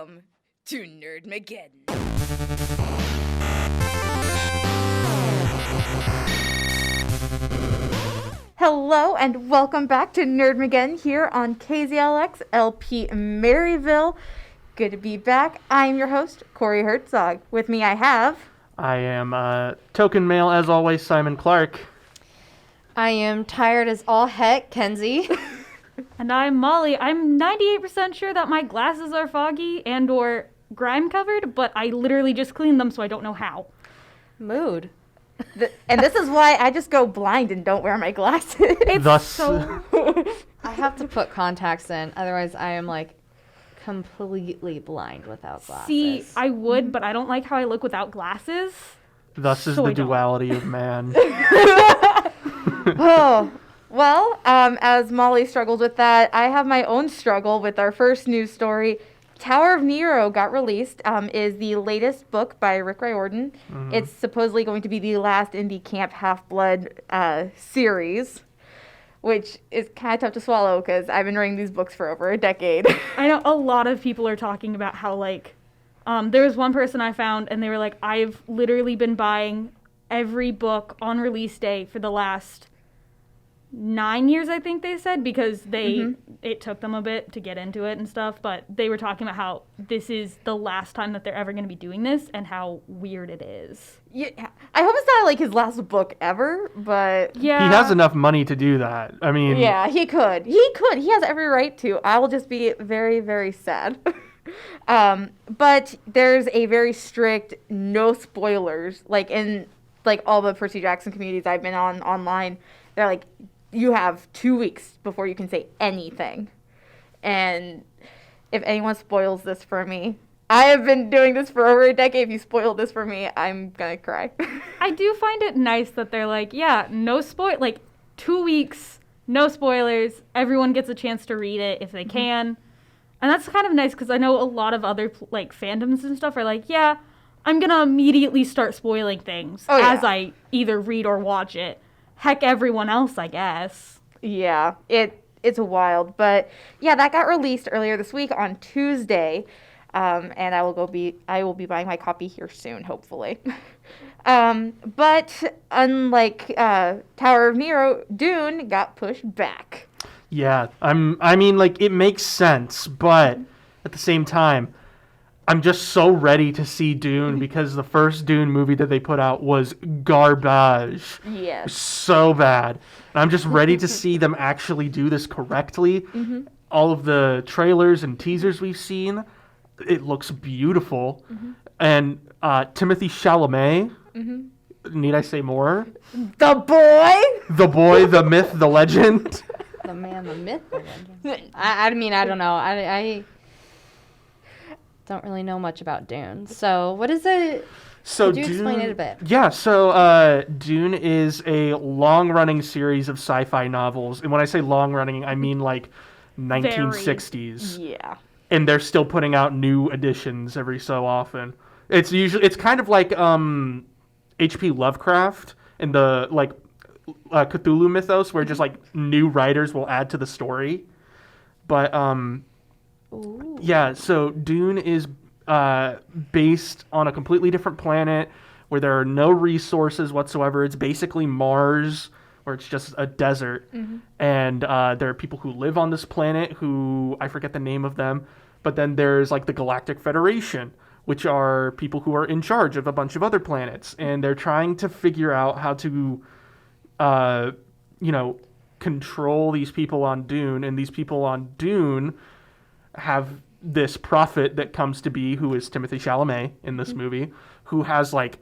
Welcome to Nerdmageddon. Hello and welcome back to Nerdmageddon here on KZLX LP Maryville. Good to be back. I am your host, Corey Herzog. With me I am token male, as always, Simon Clark. I am tired as all heck, Kenzie. And I'm Molly. I'm 98% sure that my glasses are foggy and or grime covered, but I literally just cleaned them, so I don't know how. Mood. And this is why I just go blind and don't wear my glasses. I have to put contacts in, otherwise I am like completely blind without glasses. See, I would, but I don't like how I look without glasses. Thus is the duality of man. Oh. Well, as Molly struggled with that, I have my own struggle with our first news story. Tower of Nero got released, is the latest book by Rick Riordan. Mm-hmm. It's supposedly going to be the last in the Camp Half-Blood series, which is kind of tough to swallow because I've been reading these books for over a decade. I know a lot of people are talking about how, like, there was one person I found, and they were like, I've literally been buying every book on release day for the last 9 years, I think they said, because it took them a bit to get into it and stuff, but they were talking about how this is the last time that they're ever going to be doing this and how weird it is. Yeah, I hope it's not like his last book ever, but yeah, he has enough money to do that. I mean, yeah, he could. He has every right to. I will just be very, very sad. But there's a very strict no spoilers, like in like all the Percy Jackson communities I've been on online. They're like, you have 2 weeks before you can say anything. And if anyone spoils this for me, I have been doing this for over a decade. If you spoil this for me, I'm going to cry. I do find it nice that they're like, yeah, no like 2 weeks, no spoilers. Everyone gets a chance to read it if they can. And that's kind of nice because I know a lot of other like fandoms and stuff are like, yeah, I'm going to immediately start spoiling things as I either read or watch it. Heck, everyone else, I guess. Yeah, it's wild. But yeah, that got released earlier this week on Tuesday. And I will be buying my copy here soon, hopefully. But unlike Tower of Nero, Dune got pushed back. Yeah, I mean, like, it makes sense, but at the same time, I'm just so ready to see Dune because the first Dune movie that they put out was garbage. Yes. So bad. And I'm just ready to see them actually do this correctly. Mm-hmm. All of the trailers and teasers we've seen, it looks beautiful. Mm-hmm. And Timothée Chalamet, need I say more? The boy! The boy, the myth, the legend. The man, the myth, the legend. I mean, I don't know. I don't really know much about Dune. So what is it? So could you explain it a bit? Yeah, so Dune is a long-running series of sci-fi novels. And when I say long-running, I mean like 1960s. Yeah. And they're still putting out new editions every so often. It's kind of like H.P. Lovecraft and the like Cthulhu mythos, where just like new writers will add to the story. But yeah, so Dune is based on a completely different planet where there are no resources whatsoever. It's basically Mars, where it's just a desert. Mm-hmm. And there are people who live on this planet who, I forget the name of them, but then there's like the Galactic Federation, which are people who are in charge of a bunch of other planets. And they're trying to figure out how to, control these people on Dune. And these people on Dune have this prophet that comes to be, who is Timothée Chalamet in this movie, who has like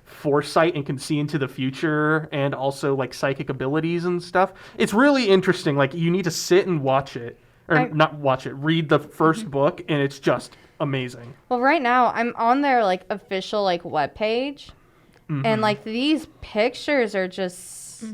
foresight and can see into the future and also like psychic abilities and stuff. It's really interesting. Like, you need to sit and watch it, or not watch it, read the first book, and it's just amazing. Well, right now I'm on their like official like webpage, and like these pictures are just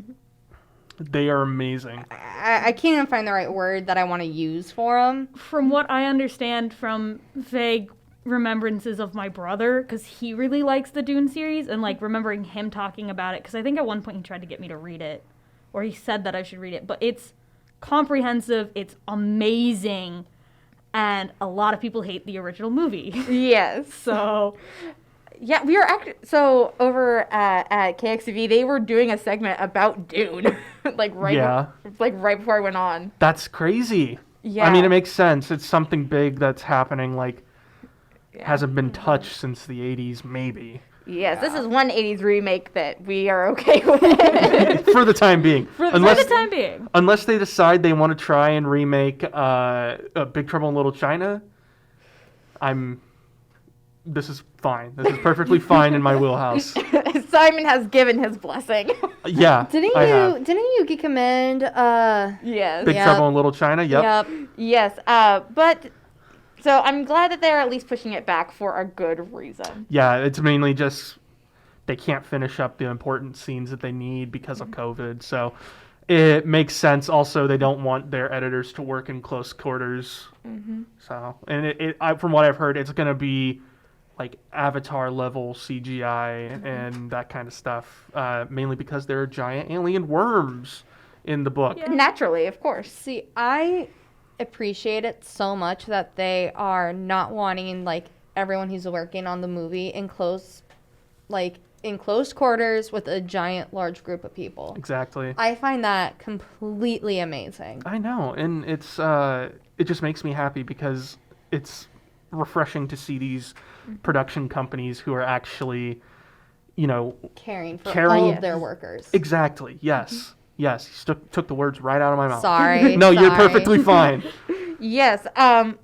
they are amazing. I can't even find the right word that I want to use for them. From what I understand from vague remembrances of my brother, because he really likes the Dune series, and like remembering him talking about it, because I think at one point he tried to get me to read it, or he said that I should read it, but it's comprehensive, it's amazing, and a lot of people hate the original movie. Yes. So, Yeah, we were actually over at KXTV. They were doing a segment about Dune, like right before I went on. That's crazy. Yeah, I mean, it makes sense. It's something big that's happening. Like, hasn't been touched since the '80s, maybe. Yes, this is one '80s remake that we are okay with. For the time being. for the time being. Unless they decide they want to try and remake Big Trouble in Little China, this is fine. This is perfectly fine in my wheelhouse. Simon has given his blessing. Yeah, Didn't you commend Yes. Big Trouble in Little China? Yep. Yes. But so I'm glad that they're at least pushing it back for a good reason. Yeah, it's mainly just they can't finish up the important scenes that they need because of COVID. So it makes sense. Also, they don't want their editors to work in close quarters. So, and from what I've heard, it's going to be like Avatar level CGI and that kind of stuff, mainly because there are giant alien worms in the book. Yeah. Naturally, of course. See, I appreciate it so much that they are not wanting like everyone who's working on the movie in close quarters with a giant large group of people. Exactly. I find that completely amazing. I know, and it's it just makes me happy because it's refreshing to see these production companies who are actually, Caring for Caring- all of their workers. exactly. Yes. Yes. You took the words right out of my mouth. Sorry. No, you're sorry. perfectly fine. Yes.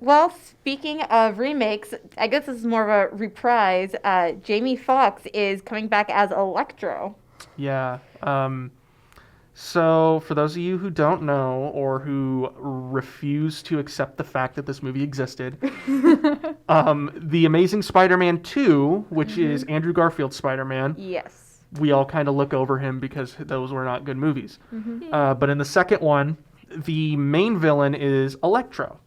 Well, speaking of remakes, I guess this is more of a reprise. Jamie Foxx is coming back as Electro. Yeah. So, for those of you who don't know or who refuse to accept the fact that this movie existed, The Amazing Spider-Man 2, which is Andrew Garfield's Spider-Man, Yes. we all kind of look over him because those were not good movies. But in the second one, the main villain is Electro,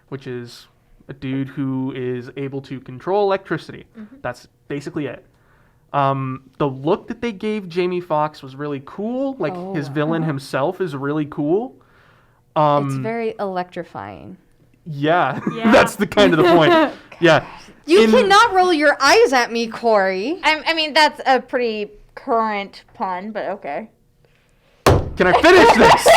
which is a dude who is able to control electricity. That's basically it. The look that they gave Jamie Foxx was really cool. Like, his villain himself is really cool. It's very electrifying. Yeah, Yeah. that's the kind of the point. Yeah. You cannot roll your eyes at me, Corey. I mean, that's a pretty current pun, but okay. Can I finish this?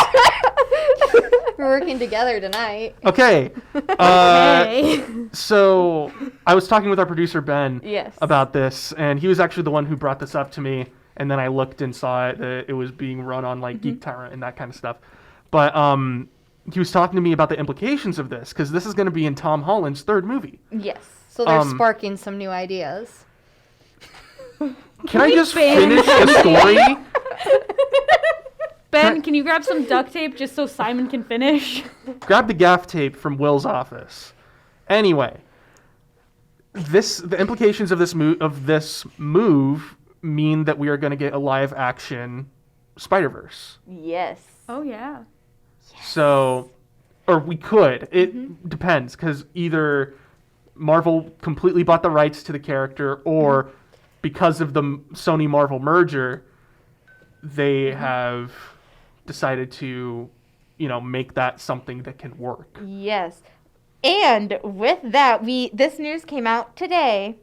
We're working together tonight. Okay. Hey. So I was talking with our producer Ben Yes. about this, and he was actually the one who brought this up to me. And then I looked and saw it that it was being run on like Geek Tyrant and that kind of stuff. But he was talking to me about the implications of this because this is going to be in Tom Holland's third movie. Yes. So they're sparking some new ideas. Can I just finish the story? Ben, can you grab some duct tape just so Simon can finish? Grab the gaff tape from Will's office. Anyway, the implications of this move mean that we are going to get a live action Spider-Verse. Yes. Oh, yeah. So, or we could. It depends because either Marvel completely bought the rights to the character, or because of the Sony Marvel merger, they have decided to, make that something that can work. Yes. And with that, this news came out today.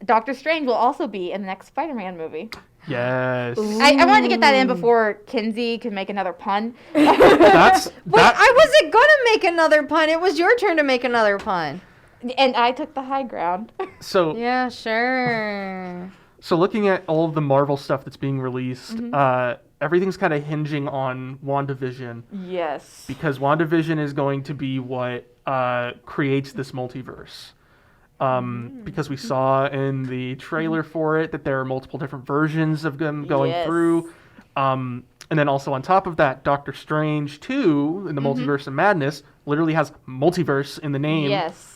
Doctor Strange will also be in the next Spider-Man movie. Yes. I wanted to get that in before Kinsey could make another pun. Wait, I wasn't gonna make another pun. It was your turn to make another pun. And I took the high ground. So Yeah, sure. So looking at all of the Marvel stuff that's being released, everything's kind of hinging on WandaVision. Yes. Because WandaVision is going to be what creates this multiverse. Because we saw in the trailer for it that there are multiple different versions of them going through. And then also on top of that, Doctor Strange 2 in the Multiverse of Madness literally has multiverse in the name. Yes.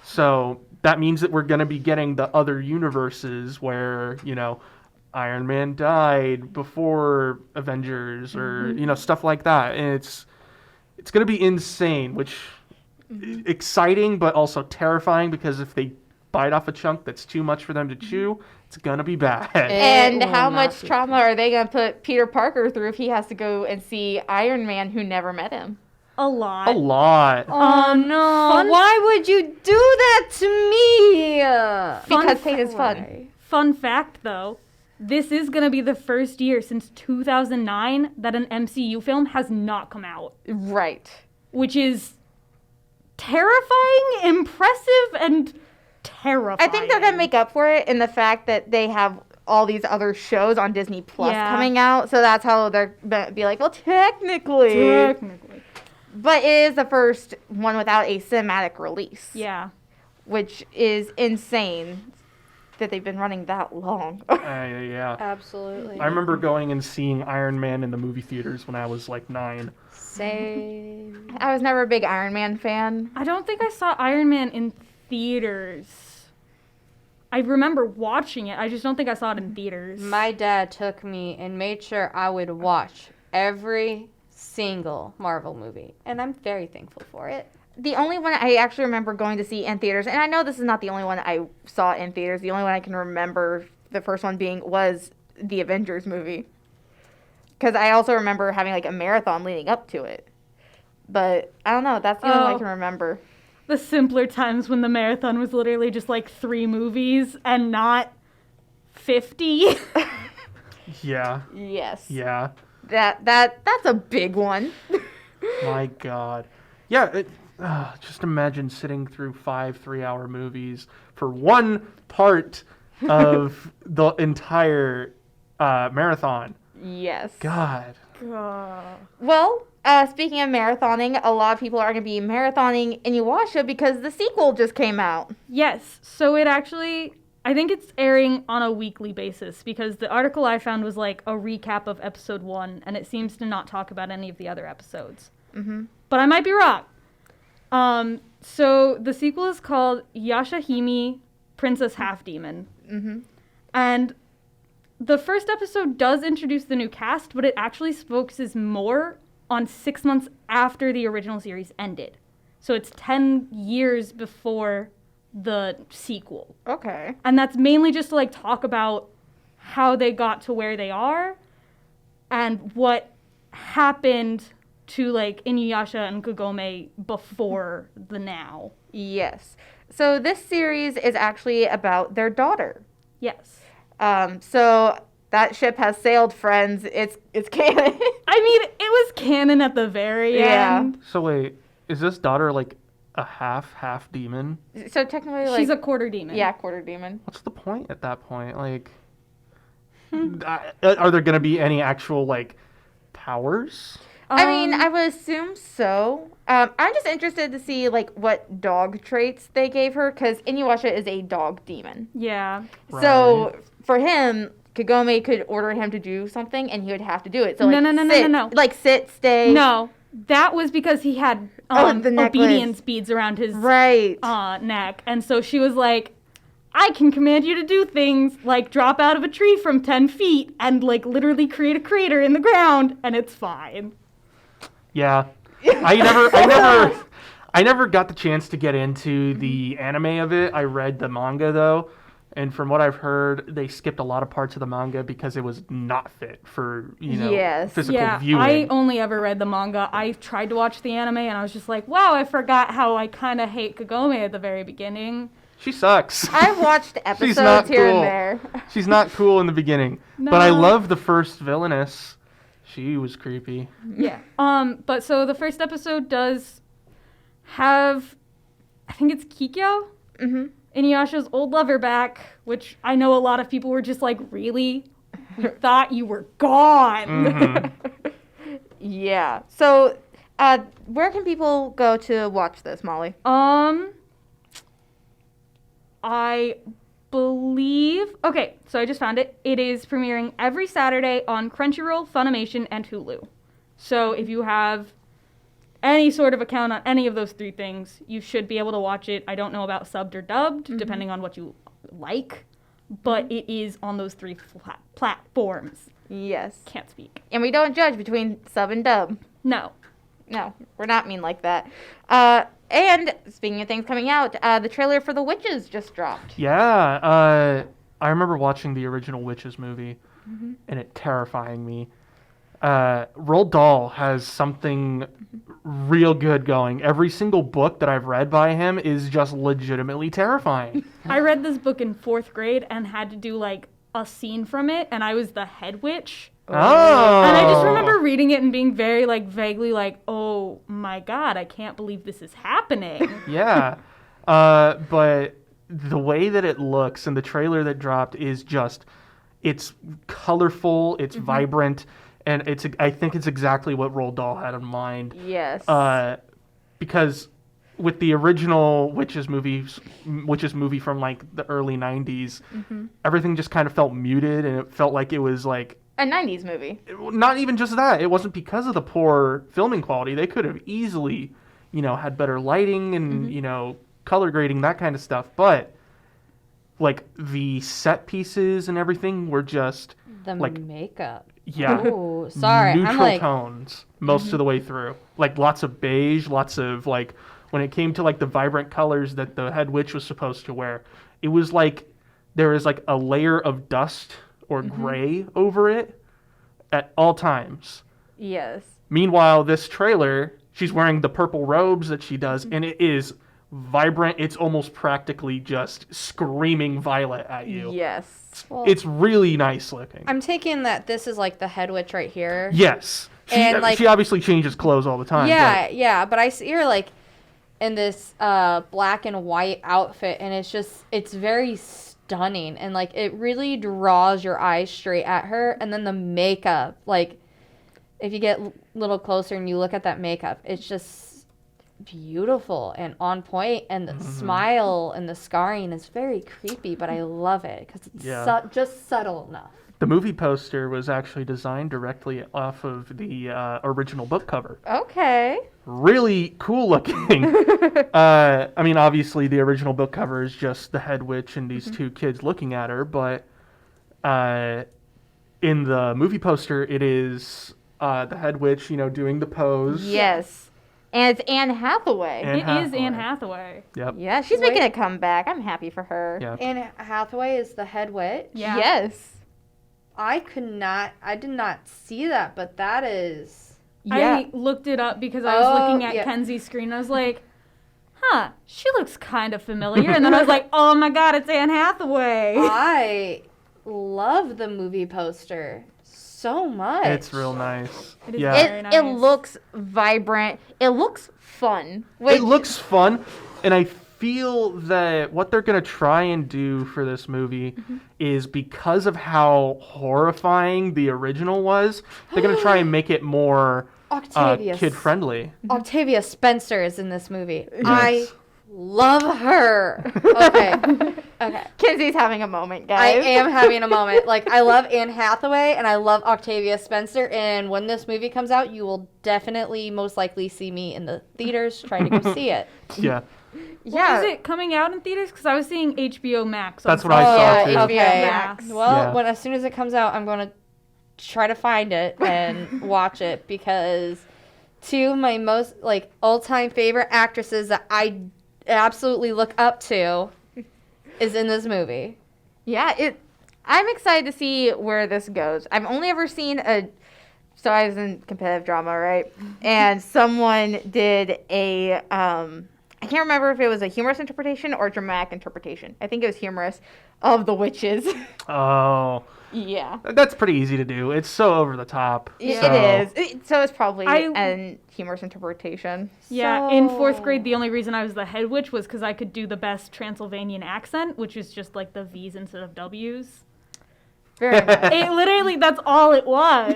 So that means that we're going to be getting the other universes where, Iron Man died before Avengers or, stuff like that. And it's going to be insane, which exciting, but also terrifying because if they bite off a chunk that's too much for them to chew, it's going to be bad. And It how will not much be. trauma are they going to put Peter Parker through if he has to go and see Iron Man who never met him? A lot. A lot. Oh no! Why would you do that to me? Because pain is fun. Fun fact, though, this is going to be the first year since 2009 that an MCU film has not come out. Right. Which is terrifying, impressive, and terrifying. I think they're going to make up for it in the fact that they have all these other shows on Disney Plus coming out. So that's how they're going to be like, well, technically. But it is the first one without a cinematic release. Yeah. Which is insane that they've been running that long. Yeah. Absolutely. I remember going and seeing Iron Man in the movie theaters when I was like 9. Same. I was never a big Iron Man fan. I don't think I saw Iron Man in theaters. I remember watching it. I just don't think I saw it in theaters. My dad took me and made sure I would watch every single Marvel movie, and I'm very thankful for it. The only one I actually remember going to see in theaters, and I know this is not the only one I saw in theaters, the only one I can remember, the first one being, was the Avengers movie. Because I also remember having like a marathon leading up to it. But I don't know, that's the only one I can remember. The simpler times when the marathon was literally just like 3 movies and not 50. Yeah. Yes. Yeah. That's a big one. My God. Yeah, just imagine sitting through 5 3-hour movies for one part of the entire marathon. Yes. God. Well, speaking of marathoning, a lot of people are going to be marathoning Inuyasha because the sequel just came out. Yes. So it actually, I think it's airing on a weekly basis because the article I found was like a recap of episode 1 and it seems to not talk about any of the other episodes. Mm-hmm. But I might be wrong. So the sequel is called Yashitami, Princess Half Demon. Mm-hmm. And the first episode does introduce the new cast, but it actually focuses more on 6 months after the original series ended. So it's 10 years before the sequel. Okay. And that's mainly just to like talk about how they got to where they are and what happened to like Inuyasha and Kagome before the now. Yes. So this series is actually about their daughter. Yes. So that ship has sailed, friends. It's canon. I mean, it was canon at the very end. So wait, is this daughter like a half demon? So technically, like, She's a quarter demon. Yeah, quarter demon. What's the point at that point? Like, are there gonna be any actual like powers? I mean, I would assume so. I'm just interested to see like what dog traits they gave her because Inuyasha is a dog demon. Yeah. So for him, Kagome could order him to do something and he would have to do it. So like, No. Like sit, stay. No, that was because he had the necklace. obedience beads around his Right. neck. And so she was like, I can command you to do things like drop out of a tree from 10 feet and like literally create a crater in the ground and it's fine. Yeah. I never got the chance to get into the anime of it. I read the manga though, and from what I've heard, they skipped a lot of parts of the manga because it was not fit for, physical viewing. I only ever read the manga. I tried to watch the anime and I was just like, wow, I forgot how I kind of hate Kagome at the very beginning. She sucks. I've watched episodes not here cool. and there. She's not cool in the beginning. No. But I love the first villainess. She was creepy. Yeah. But so the first episode does have, I think it's Kikyo, Inuyasha's old lover back, which I know a lot of people were just like, really? We thought you were gone. Mm-hmm. Yeah. So, where can people go to watch this, Molly? I believe, okay, so I just found it. It is premiering every Saturday on Crunchyroll, Funimation, and Hulu. So if you have any sort of account on any of those 3 things, you should be able to watch it. I don't know about subbed or dubbed, depending on what you like, but it is on those 3 platforms. Yes. Can't speak. And we don't judge between sub and dub. No. No, we're not mean like that. And speaking of things coming out, the trailer for The Witches just dropped. Yeah. I remember watching the original Witches movie and it terrifying me. Roald Dahl has something real good going. Every single book that I've read by him is just legitimately terrifying. I read this book in 4th grade and had to do like a scene from it, and I was the head witch. Oh. And I just remember reading it and being very like vaguely like, oh my god, I can't believe this is happening. Yeah. But the way that it looks and the trailer that dropped is just, it's colorful, it's vibrant, and I think it's exactly what Roald Dahl had in mind. Yes. Because with the original Witches movie from like the early 90s, everything just kind of felt muted, and it felt like it was like a 90s movie. Not even just that. It wasn't because of the poor filming quality. They could have easily, had better lighting and, color grading, that kind of stuff. But like the set pieces and everything were just The like makeup. yeah, Oh, sorry. neutral I'm like, tones most of the way through. Like lots of beige, lots of like when it came to like the vibrant colors that the head witch was supposed to wear, it was like there was like a layer of dust or gray over it at all times. Yes. Meanwhile, this trailer, she's wearing the purple robes that she does, and it is vibrant. It's almost practically just screaming violet at you. Yes. well, It's really nice looking. I'm taking that this is like the head witch right here. Yes. And, like- she obviously changes clothes all the time. Yeah, yeah, but I see her like in this black and white outfit, and it's very stunning, and like it really draws your eyes straight at her. And then the makeup, like if you get a little closer and you look at that makeup, it's just beautiful and on point, and the smile and the scarring is very creepy, but I love it because it's Yeah. just subtle enough. The movie poster was actually designed directly off of the original book cover. Okay. Really cool looking. I mean, obviously the original book cover is just the head witch and these two kids looking at her, but in the movie poster, it is the head witch, doing the pose. Yes. And it's Anne Hathaway. Anne It is Anne Hathaway. Hathaway. Yep. Yeah, she's making a comeback. I'm happy for her. Yeah. Anne Hathaway is the head witch. Yeah. Yes. I did not see that, but that is. Yeah. I looked it up because I was Oh, looking at yeah. Kenzie's screen. And I was like, huh, she looks kind of familiar. And then I was like, oh my god, it's Anne Hathaway. I love the movie poster so much. It's real nice. It is Yeah. very It nice. looks vibrant. It looks fun. It looks fun, and I feel that what they're going to try and do for this movie is, because of how horrifying the original was, they're going to try and make it more Octavia. kid-friendly. Octavia Spencer is in this movie. I love her. Okay. Okay. Kenzie's having a moment, I guys. am having a moment. Like, I love Anne Hathaway and I love Octavia Spencer. And when this movie comes out, you will definitely most likely see me in the theaters trying to go see it. Yeah. Yeah. Is it coming out in theaters? Because I was seeing HBO Max. That's what I saw, too. yeah, Okay. HBO Max. Well, Yeah. as soon as it comes out, I'm going to try to find it and watch it, because two of my most all-time favorite actresses that I absolutely look up to is in this movie. Yeah, I'm excited to see where this goes. I've only ever seen so I was in competitive drama, right? And someone did I can't remember if it was a humorous interpretation or a dramatic interpretation. I think it was humorous, of the witches. Oh. Yeah. That's pretty easy to do. It's so over the top. It is. So it's probably I- a humorous interpretation. Yeah, in 4th grade, the only reason I was the head witch was because I could do the best Transylvanian accent, which is just like the V's instead of W's. Very nice. It literally, that's all it was.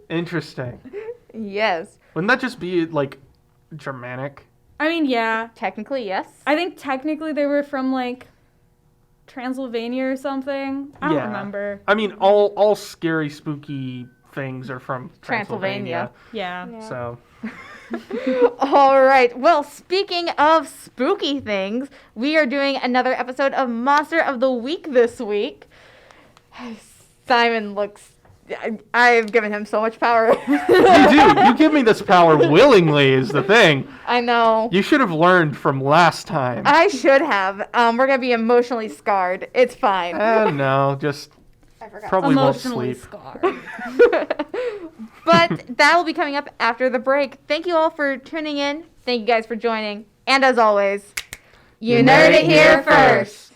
Interesting. Yes. Wouldn't that just be like Germanic? I mean, yeah. Technically, yes. I think technically they were from like Transylvania or something. I don't Yeah. remember. I mean, all scary, spooky things are from Transylvania. Yeah. So, All right. Well, speaking of spooky things, we are doing another episode of Monster of the Week this week. Simon looks... I've given him so much power. you do. You give me this power willingly is the thing. I know. You should have learned from last time. I should have. We're going to be emotionally scarred. It's fine. No, just I forgot. probably won't Emotionally sleep. scarred. But that will be coming up after the break. Thank you all for tuning in. Thank you guys for joining. And as always, You nerd it here first.